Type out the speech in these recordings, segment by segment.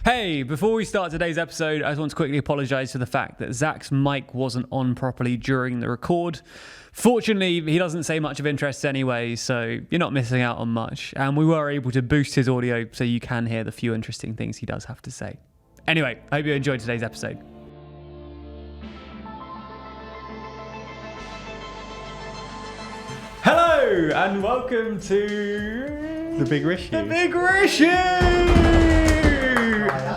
Hey, before we start today's episode, I just want to quickly apologise for the fact that Zach's mic wasn't on properly during the record. Fortunately, he doesn't say much of interest anyway, so you're not missing out on much. And we were able to boost his audio so you can hear the few interesting things he does have to say. Anyway, I hope you enjoyed today's episode. Hello, and welcome to... The Big Rissue. The Big Rissue!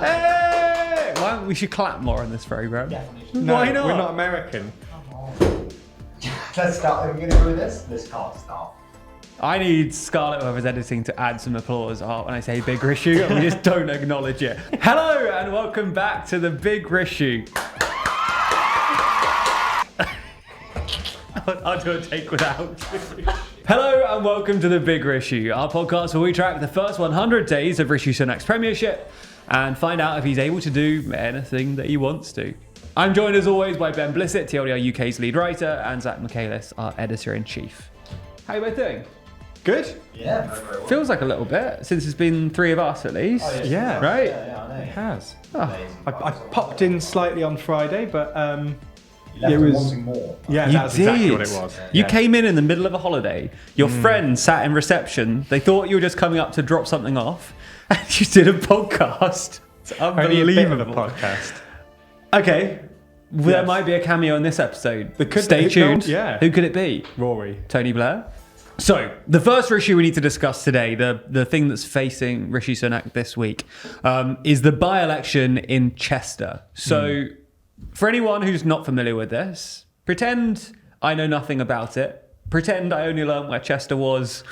Hey! We should clap more on this program. No, Why not? We're not American. Come on. Let's start. Are we going to do this? This can't start. I need Scarlett, whoever's editing, to add some applause when I say Big Rissue, and we just don't acknowledge it. Hello, and welcome back to the Big Rissue. I'll do a take without. Hello, and welcome to the Big Rissue, our podcast where we track the first 100 days of Rishi Sunak's premiership and find out if he's able to do anything that he wants to. I'm joined as always by Ben Blissett, TLDR UK's lead writer, and Zach Michaelis, our editor-in-chief. How are you both doing? Good? Yeah, very well. Feels like a little bit, since it's been three of us at least. Oh, Yeah. Right? Yeah, I know. It has. Oh, Amazing. I popped in slightly on Friday, but You left it them was- wanting more. yeah, you that's did. exactly what it was. You Yeah. came in the middle of a holiday. Your friend sat in reception. They thought you were just coming up to drop something off, and you did a podcast. It's Only a bit of a unbelievable. podcast. Okay, there Yes. might be a cameo in this episode. There could- Stay who tuned. knows? Yeah. Who could it be? Rory. Tony Blair? So, the first issue we need to discuss today, the thing that's facing Rishi Sunak this week, is the by-election in Chester. So, for anyone who's not familiar with this, pretend I know nothing about it. Pretend I only learned where Chester was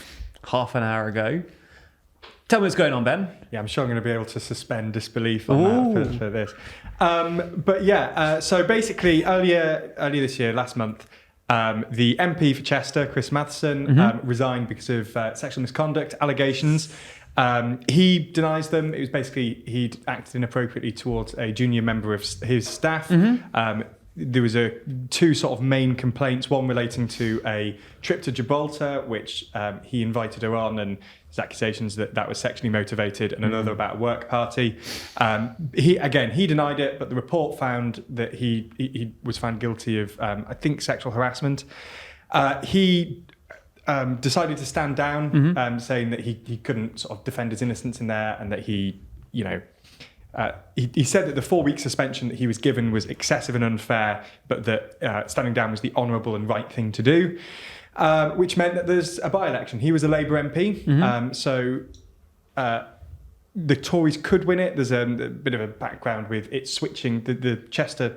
half an hour ago. Tell me what's going on, Ben. Yeah, I'm sure I'm going to be able to suspend disbelief on that for this. So basically, earlier this year, last month, the MP for Chester, Chris Matheson, resigned because of sexual misconduct allegations. He denies them. It was basically he'd acted inappropriately towards a junior member of his staff. There was two sort of main complaints, one relating to a trip to Gibraltar, which he invited her on, and his accusations that was sexually motivated, and another about a work party. He denied it, but the report found that he was found guilty of, I think, sexual harassment. He decided to stand down, saying that he couldn't sort of defend his innocence in there, and that he said that the 4-week suspension that he was given was excessive and unfair, but that standing down was the honourable and right thing to do, which meant that there's a by-election. He was a Labour MP, so the Tories could win it. There's a bit of a background with it switching. The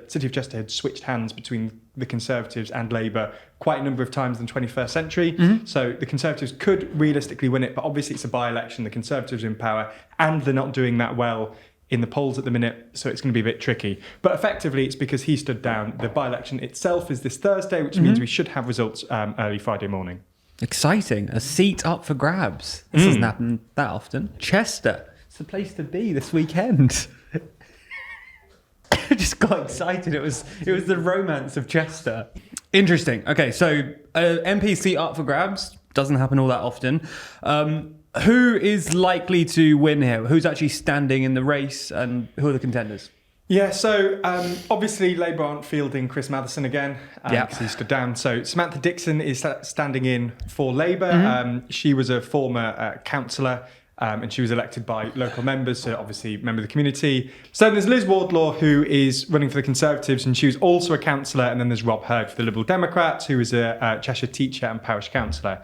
city of Chester had switched hands between the Conservatives and Labour quite a number of times in the 21st century. So the Conservatives could realistically win it, but obviously it's a by-election. The Conservatives are in power, and they're not doing that well in the polls at the minute, so it's going to be a bit tricky. But effectively, it's because he stood down. The by-election itself is this Thursday, which means we should have results early Friday morning. Exciting. A seat up for grabs. This doesn't happen that often. Chester. It's the place to be this weekend. I just got excited. It was the romance of Chester. Interesting. Okay, so MP seat up for grabs. Doesn't happen all that often. Who is likely to win here? Who's actually standing in the race, and who are the contenders? Yeah, so obviously Labour aren't fielding Chris Matheson again because he stood down. So Samantha Dixon is standing in for Labour. She was a former councillor, and she was elected by local members, so obviously member of the community. So then there's Liz Wardlaw, who is running for the Conservatives, and she was also a councillor. And then there's Rob Hurd for the Liberal Democrats, who is a Cheshire teacher and parish councillor.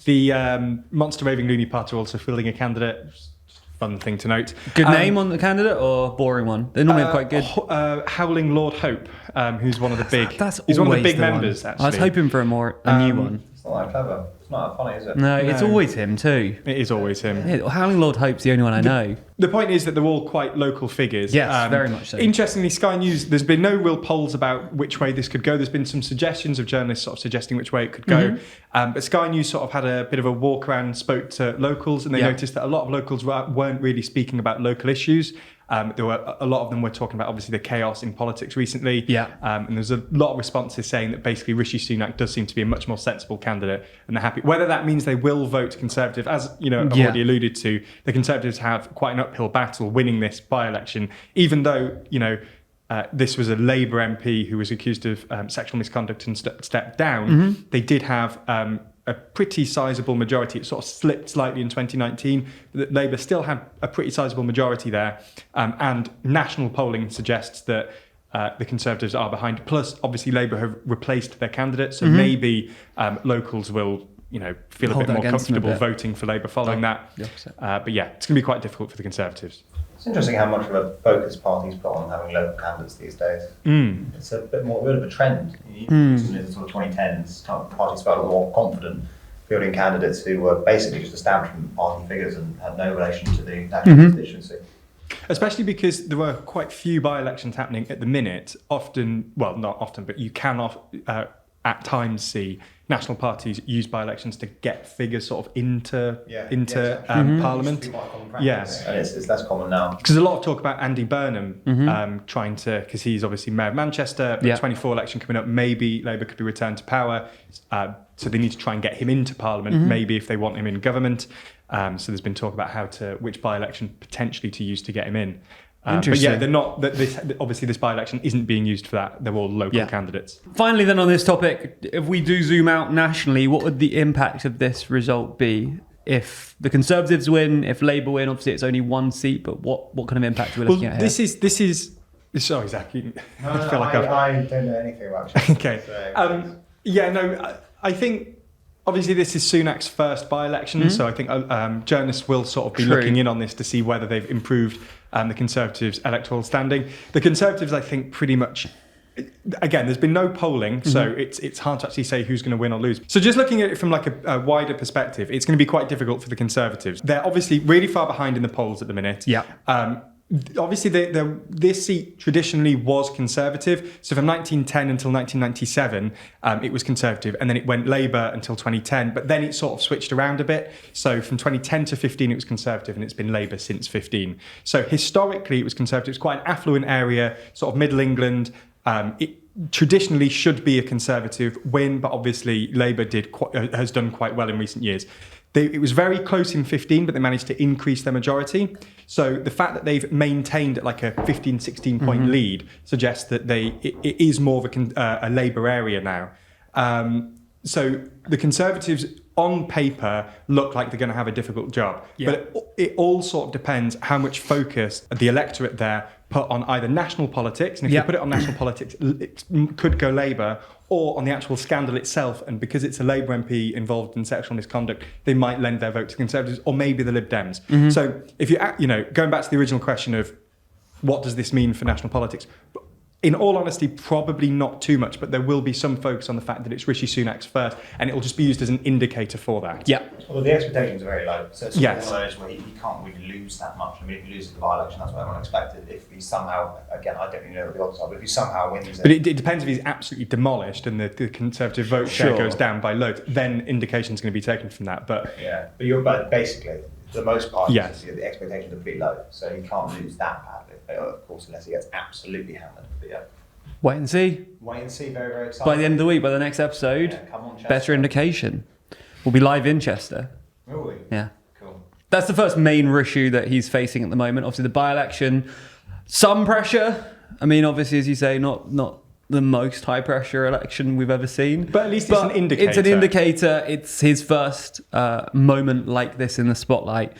The Monster Raving Loony Party are also fielding a candidate. Fun thing to note. Good name on the candidate or boring one? They normally have quite good. Howling Lord Hope, who's one of the big. He's one of the always big the one. members. Actually, I was hoping for a new one. It's not that clever. It's not that funny, is it? No, it's No. always him too. It is always him. Yeah, Howling Lord Hope's the only one I know. The point is that they're all quite local figures. Yes, very much so. Interestingly, Sky News, there's been no real polls about which way this could go. There's been some suggestions of journalists sort of suggesting which way it could go. But Sky News sort of had a bit of a walk around, spoke to locals, and they noticed that a lot of locals weren't really speaking about local issues. There were a lot of them were talking about obviously the chaos in politics recently. Yeah. And there's a lot of responses saying that basically Rishi Sunak does seem to be a much more sensible candidate, and they're happy. Whether that means they will vote Conservative, as I've already alluded to, the Conservatives have quite an uphill battle winning this by-election, even though this was a Labour MP who was accused of sexual misconduct and stepped down. They did have a pretty sizable majority. It sort of slipped slightly in 2019, but Labour still had a pretty sizable majority there. And national polling suggests that the Conservatives are behind. Plus, obviously, Labour have replaced their candidates, so maybe locals will feel a bit more comfortable voting for Labour following that. But yeah, it's going to be quite difficult for the Conservatives. It's interesting how much of a focus parties put on having local candidates these days. It's a bit of a trend. In the sort of 2010s, parties felt more confident fielding candidates who were basically just establishment party figures and had no relation to the national constituency. Especially because there were quite few by-elections happening at the minute. Often, well, not often, but you can at times see national parties use by-elections to get figures sort of into Parliament. Yes, and it's less common now. Because a lot of talk about Andy Burnham trying to, because he's obviously Mayor of Manchester, the 24 election coming up, maybe Labour could be returned to power. So they need to try and get him into Parliament, maybe if they want him in government. So there's been talk about which by-election potentially to use to get him in. But yeah, they're not. Obviously, this by-election isn't being used for that. They're all local candidates. Finally, then on this topic, if we do zoom out nationally, what would the impact of this result be if the Conservatives win, if Labour win? Obviously, it's only one seat, but what kind of impact are we looking at here? This is. Sorry, Zach. I don't know anything about it. Okay. So. I think. Obviously, this is Sunak's first by-election, so I think journalists will sort of be looking in on this to see whether they've improved the Conservatives' electoral standing. The Conservatives, I think, pretty much. Again, there's been no polling, so it's hard to actually say who's going to win or lose. So just looking at it from like a wider perspective, it's going to be quite difficult for the Conservatives. They're obviously really far behind in the polls at the minute. Yeah. Obviously, this seat traditionally was Conservative. So from 1910 until 1997, it was Conservative, and then it went Labour until 2010. But then it sort of switched around a bit. So from 2010 to 15, it was Conservative, and it's been Labour since 15. So historically, it was Conservative. It's quite an affluent area, sort of Middle England. It traditionally should be a Conservative win, but obviously Labour has done quite well in recent years. It was very close in 15, but they managed to increase their majority. So the fact that they've maintained like a 15, 16 point lead suggests that it is more of a Labour area now. So the Conservatives on paper look like they're going to have a difficult job. But it all sort of depends how much focus the electorate there put on either national politics, and if they put it on national politics, it could go Labour, or on the actual scandal itself, and because it's a Labour MP involved in sexual misconduct, they might lend their vote to Conservatives, or maybe the Lib Dems. So if going back to the original question of what does this mean for national politics, in all honesty, probably not too much, but there will be some focus on the fact that it's Rishi Sunak's first, and it will just be used as an indicator for that. Yeah. Well, the expectations are very low, so it's one of those where he can't really lose that much. I mean, if he loses the by-election, that's what everyone expected. If he somehow, again, I don't really know what the odds are, but if he somehow wins it... But it depends if he's absolutely demolished and the Conservative vote share goes down by loads, then indication's going to be taken from that. But but basically, for the most part, the expectations are pretty low, so he can't lose that badly. Of course, unless he gets absolutely hammered. But Wait and see. Very, very exciting. By the end of the week, by the next episode, come on, Chester. better indication. We'll be live in Chester. Will we? Yeah. Cool. That's the first main issue that he's facing at the moment. Obviously, the by-election, some pressure. I mean, obviously, as you say, not the most high-pressure election we've ever seen. But at least it's an indicator. It's an indicator. It's his first moment like this in the spotlight.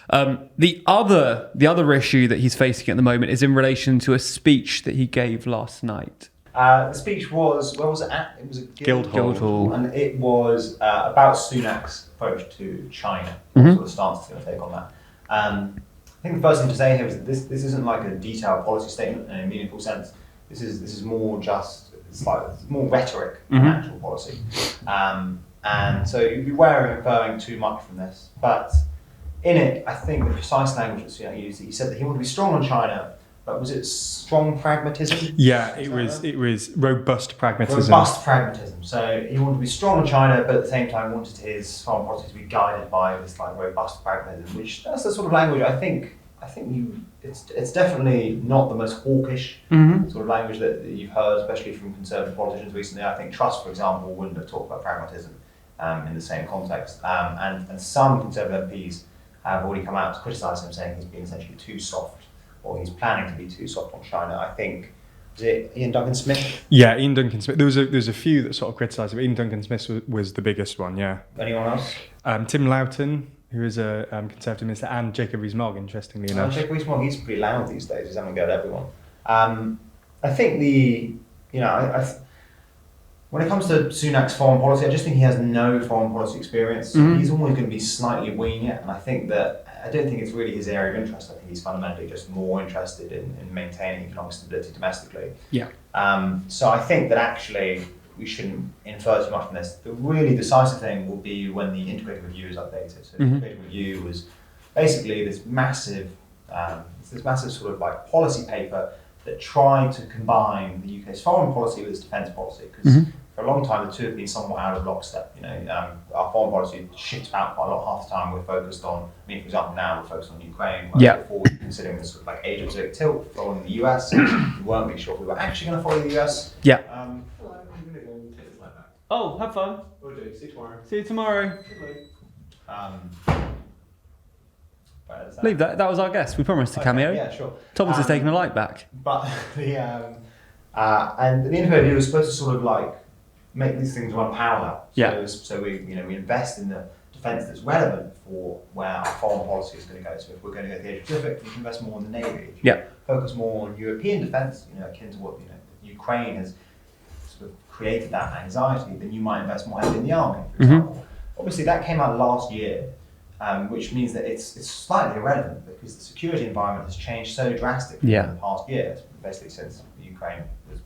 The other issue that he's facing at the moment is in relation to a speech that he gave last night. The speech was, where was it at? It was at Guildhall. And it was about Sunak's approach to China, what sort of stance he's going to take on that. I think the first thing to say here is that this isn't like a detailed policy statement in a meaningful sense. This is more just, it's more rhetoric than actual policy. And so you'd be wary of inferring too much from this. But in it, I think the precise language that Sunak used, he said that he wanted to be strong on China, but was it strong pragmatism? Yeah, it was robust pragmatism. Robust pragmatism. So he wanted to be strong on China, but at the same time wanted his foreign policy to be guided by this robust pragmatism, which that's the sort of language I think I think it's definitely not the most hawkish sort of language that you've heard, especially from conservative politicians recently. I think Truss, for example, wouldn't have talked about pragmatism in the same context. And some conservative MPs have already come out to criticise him, saying he's been essentially too soft, or he's planning to be too soft on China. I think, was it Ian Duncan Smith? Yeah, Ian Duncan Smith. There was a few that sort of criticised him. Ian Duncan Smith was the biggest one, yeah. Anyone else? Tim Loughton, who is a Conservative minister, and Jacob Rees-Mogg, interestingly enough. Jacob Rees-Mogg, he's pretty loud these days. He's having a go at everyone. I think when it comes to Sunak's foreign policy, I just think he has no foreign policy experience. He's always going to be slightly winging it, and I don't think it's really his area of interest. I think he's fundamentally just more interested in maintaining economic stability domestically. Yeah. So I think that actually we shouldn't infer too much from this. The really decisive thing will be when the integrated review is updated. So the integrated review was basically this massive sort of like policy paper that tried to combine the UK's foreign policy with its defence policy, because for a long time the two have been somewhat out of lockstep. Our foreign policy shifts about quite a lot. Half the time we're focused on, for example, now we're focused on Ukraine. Before we were considering this sort of like Asia-Pacific tilt, following the US. We weren't really sure if we were actually going to follow the US. Yeah. Oh, have fun. We'll do. See you tomorrow. See you tomorrow. Leave that. That was our guest. We promised a cameo. Yeah, sure. Thomas has taken a light back. But and the integrated review was supposed to sort of like make these things run parallel. So we invest in the defence that's relevant for where our foreign policy is going to go. So if we're going to go to the Asia Pacific, we can invest more in the Navy. If you focus more on European defence, akin to what Ukraine has sort of created that anxiety, then you might invest more heavily in the army, for example. Obviously, that came out last year, which means that it's slightly irrelevant because the security environment has changed so drastically in the past year, basically since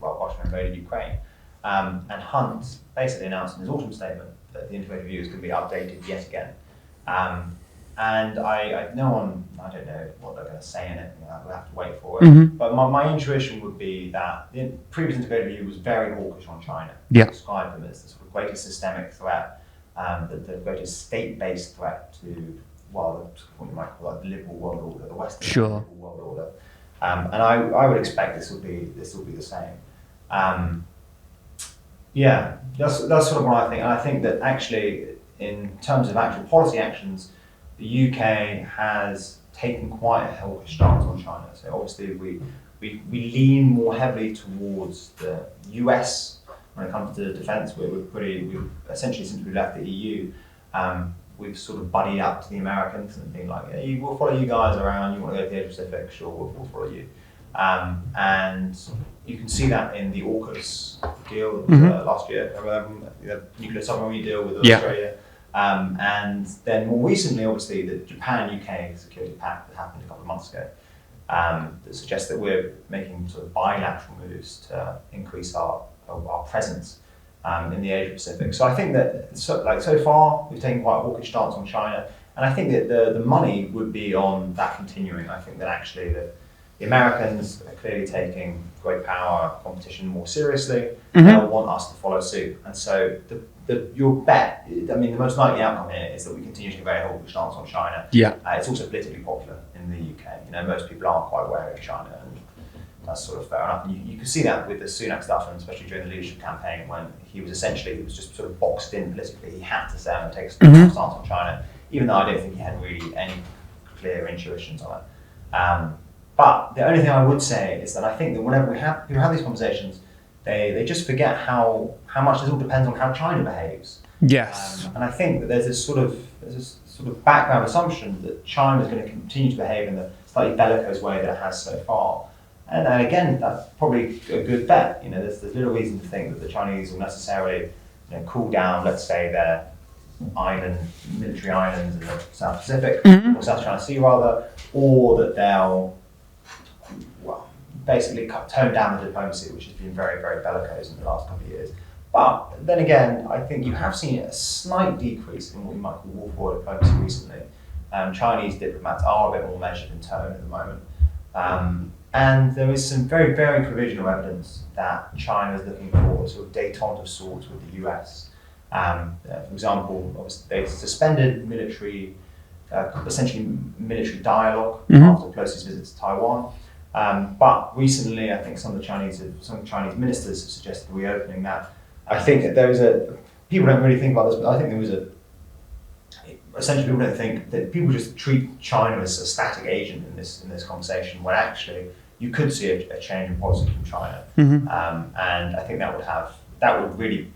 Russia invaded Ukraine. And Hunt basically announced in his autumn statement that the integrated review is going to be updated yet again. And I don't know what they're going to say in it. We'll have to wait for it. But my intuition would be that the previous integrated review was very hawkish on China. Described them as the sort of greatest systemic threat, the greatest state-based threat to, what you might call like the liberal world order, the Western liberal world order. And I would expect this will be the same. That's sort of what I think. And I think that actually, in terms of actual policy actions, the UK has taken quite a hawkish stance on China. So obviously we lean more heavily towards the US when it comes to defence. We've essentially, since we left the EU, we've sort of buddied up to the Americans and been like, we'll follow you guys around. You want to go to the Asia Pacific? Sure, we'll follow you. And you can see that in the AUKUS deal last year, the nuclear submarine deal with Australia. And then more recently, obviously, the Japan-UK security pact that happened a couple of months ago that suggests that we're making sort of bilateral moves to increase our presence in the Asia Pacific. So I think that so far we've taken quite a hawkish stance on China, and I think that the money would be on that continuing. I think that actually the Americans are clearly taking great power competition more seriously. They'll want us to follow suit, and so your bet, the most likely outcome here is that we continue to take a very hawkish stance on China. It's also politically popular in the UK. Most people aren't quite wary of China, and that's sort of fair enough. And you can see that with the Sunak stuff, and especially during the leadership campaign when he was just sort of boxed in politically. He had to say and take a stance on China, even though I don't think he had really any clear intuitions on it. But the only thing I would say is that I think that whenever we have these conversations, they just forget how much this all depends on how China behaves. And I think that there's this sort of background assumption that China is going to continue to behave in the slightly bellicose way that it has so far. And again, that's probably a good bet. There's little reason to think that the Chinese will necessarily cool down, let's say, their military islands in the South Pacific, or South China Sea rather, or that they'll basically tone down the diplomacy, which has been very, very bellicose in the last couple of years. But then again, I think you have seen a slight decrease in what you might call war diplomacy recently. Chinese diplomats are a bit more measured in tone at the moment. And there is some very, very provisional evidence that China is looking for sort of détente of sorts with the US. For example, obviously they suspended military essentially military dialogue after Pelosi's visit to Taiwan. But recently, I think some Chinese ministers have suggested reopening that. I think that people don't really think about this, but I think essentially people don't think that people just treat China as a static agent in this conversation, when actually you could see a change in policy from China. And I think that would really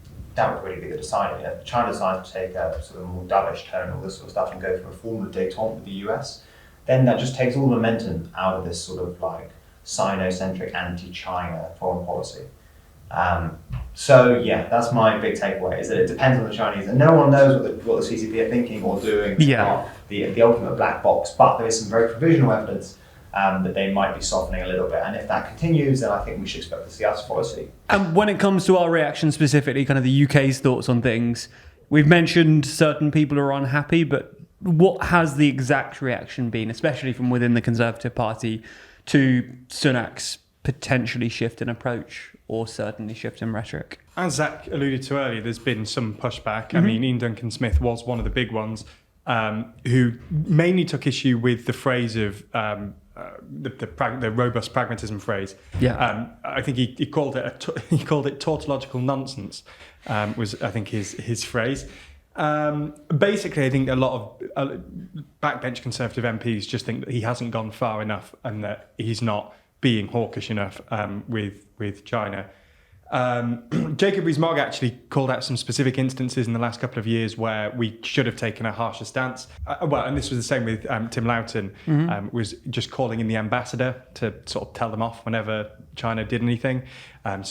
be the deciding. If China decides to take a sort of more dovish tone, all this sort of stuff, and go for a formal détente with the US, then that just takes all the momentum out of this sort of like Sino-centric anti-China foreign policy. So yeah, that's my big takeaway, is that it depends on the Chinese, and no one knows what the CCP are thinking or doing. Yeah. The ultimate black box, but there is some very provisional evidence that they might be softening a little bit, and if that continues, then I think we should expect to see us follow suit. And when it comes to our reaction specifically, kind of the UK's thoughts on things, we've mentioned certain people are unhappy, but what has the exact reaction been, especially from within the Conservative Party, to Sunak's potentially shift in approach or certainly shift in rhetoric? As Zach alluded to earlier, there's been some pushback. I mean, Ian Duncan Smith was one of the big ones, who mainly took issue with the phrase of the robust pragmatism phrase. Yeah. I think he called it tautological nonsense. Was I think his phrase. Basically, I think a lot of backbench Conservative MPs just think that he hasn't gone far enough and that he's not being hawkish enough with China. Jacob Rees-Mogg actually called out some specific instances in the last couple of years where we should have taken a harsher stance. And this was the same with Tim Loughton, was just calling in the ambassador to sort of tell them off whenever China did anything. Have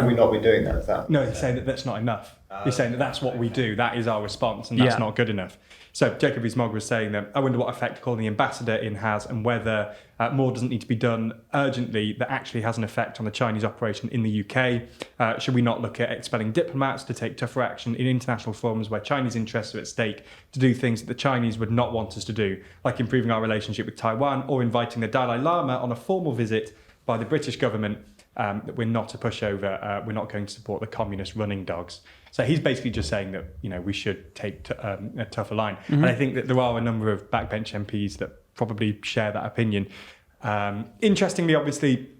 we not been doing that? Is that? No, he's saying that that's not enough. He's saying that that's what we do, that is our response, and that's not good enough. So Jacob Rees-Mogg was saying that, I wonder what effect calling the ambassador in has, and whether more doesn't need to be done urgently that actually has an effect on the Chinese operation in the UK. Should we not look at expelling diplomats to take tougher action in international forums where Chinese interests are at stake, to do things that the Chinese would not want us to do, like improving our relationship with Taiwan or inviting the Dalai Lama on a formal visit by the British government, that we're not a pushover, we're not going to support the communist running dogs. So he's basically just saying that, we should take a tougher line. And I think that there are a number of backbench MPs that probably share that opinion. Interestingly, obviously,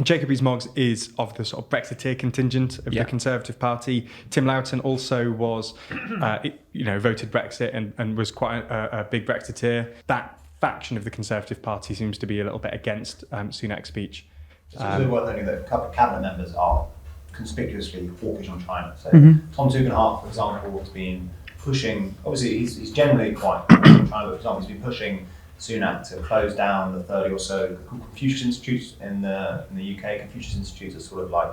Jacob Rees-Mogg is of the sort of Brexiteer contingent of the Conservative Party. Tim Loughton also was, voted Brexit and was quite a big Brexiteer. That faction of the Conservative Party seems to be a little bit against Sunak's speech. It's also worth noting that a couple of cabinet members are conspicuously hawkish on China. So Tom Tugendhat, for example, has been pushing, obviously he's generally quite hawkish on China, but for example, he's been pushing Sunak to close down the 30 or so Confucius Institutes in the UK. Confucius Institutes are sort of like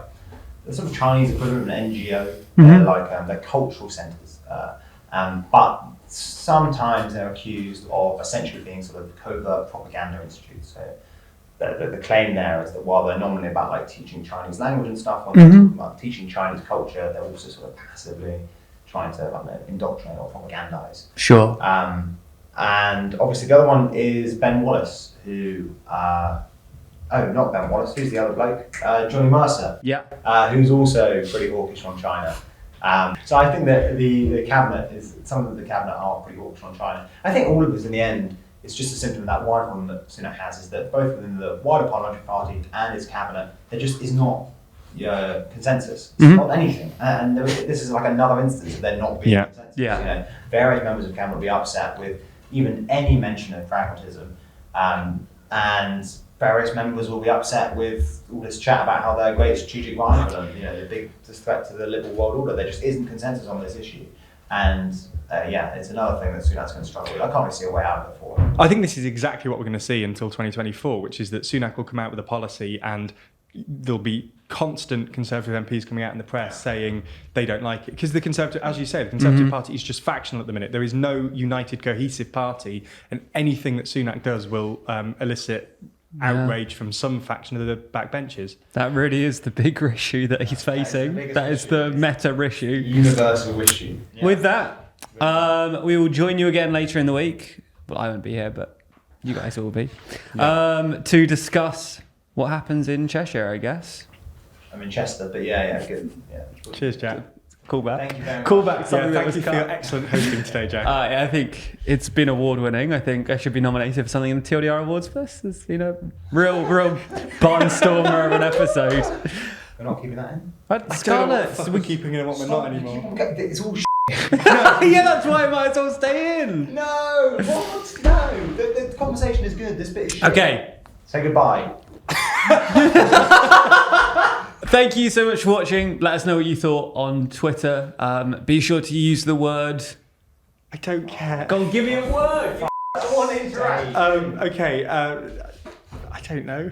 the sort of Chinese equivalent of an NGO. They're like they're cultural centres, but sometimes they're accused of essentially being sort of covert propaganda institutes. So the claim there is that while they're nominally about like teaching Chinese language and stuff, when they're talking about teaching Chinese culture, they're also sort of passively trying to indoctrinate or propagandize. Sure. And obviously the other one is Ben Wallace, who not Ben Wallace, who's the other bloke? Johnny Mercer. Yeah. Who's also pretty hawkish on China. So I think that the cabinet some of the cabinet are pretty hawkish on China. I think all of this in the end, it's just a symptom of that wider problem that Sunak has, is that both within the wider parliamentary party and his cabinet, there just is not consensus. It's not anything. And this is like another instance of there not being consensus. Yeah. Various members of cabinet will be upset with even any mention of pragmatism, and various members will be upset with all this chat about how they're a great strategic rival and the big threat to the liberal world order. There just isn't consensus on this issue. And it's another thing that Sunak's going to struggle with. I can't really see a way out of it for him. I think this is exactly what we're going to see until 2024, which is that Sunak will come out with a policy and there'll be constant Conservative MPs coming out in the press saying they don't like it. Because the Conservative, as you say, the Conservative Party is just factional at the minute. There is no united, cohesive party, and anything that Sunak does will elicit outrage from some faction of the backbenchers. That really is the big issue that he's facing. That is the meta issue. Universal issue. Yeah. With that, we will join you again later in the week. Well, I won't be here, but you guys will be. To discuss what happens in Cheshire, I guess. I'm in Chester, but good. Yeah. Cheers, Jack. Call back. Thank you very much. Call back something that Thank was you for your cut. excellent hosting today, Jack. I think it's been award-winning. I think I should be nominated for something in the TLDR Awards for this. It's been a real barnstormer of an episode. We're not keeping that in. I don't know what Scarlett, the fuck we're keeping in and what we're not anymore. It's all yeah, that's why I might as well stay in. No! What? No! The conversation is good. This bit is shit. Okay. Say goodbye. Thank you so much for watching. Let us know what you thought on Twitter. Be sure to use the word. I don't care. Go on, give me a word. I want to interact. Okay. I don't know.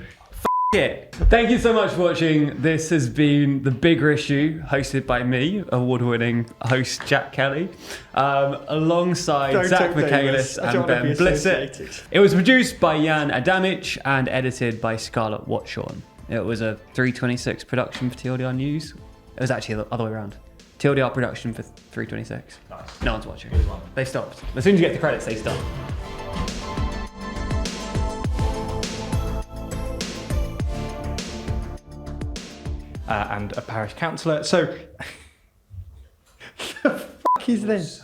It. Thank you so much for watching. This has been the Big Rissue, hosted by me, award-winning host Jack Kelly, alongside Don't Zach take Michaelis Davis. I don't and wanna be Ben Blissett. associated. It was produced by Jan Adamich and edited by Scarlett Watchorn. It was a 326 production for TLDR News. It was actually the other way around. TLDR production for 326. Nice. No one's watching. Good one. They stopped. As soon as you get the credits, they stop. And a parish councillor. So, the fuck is this?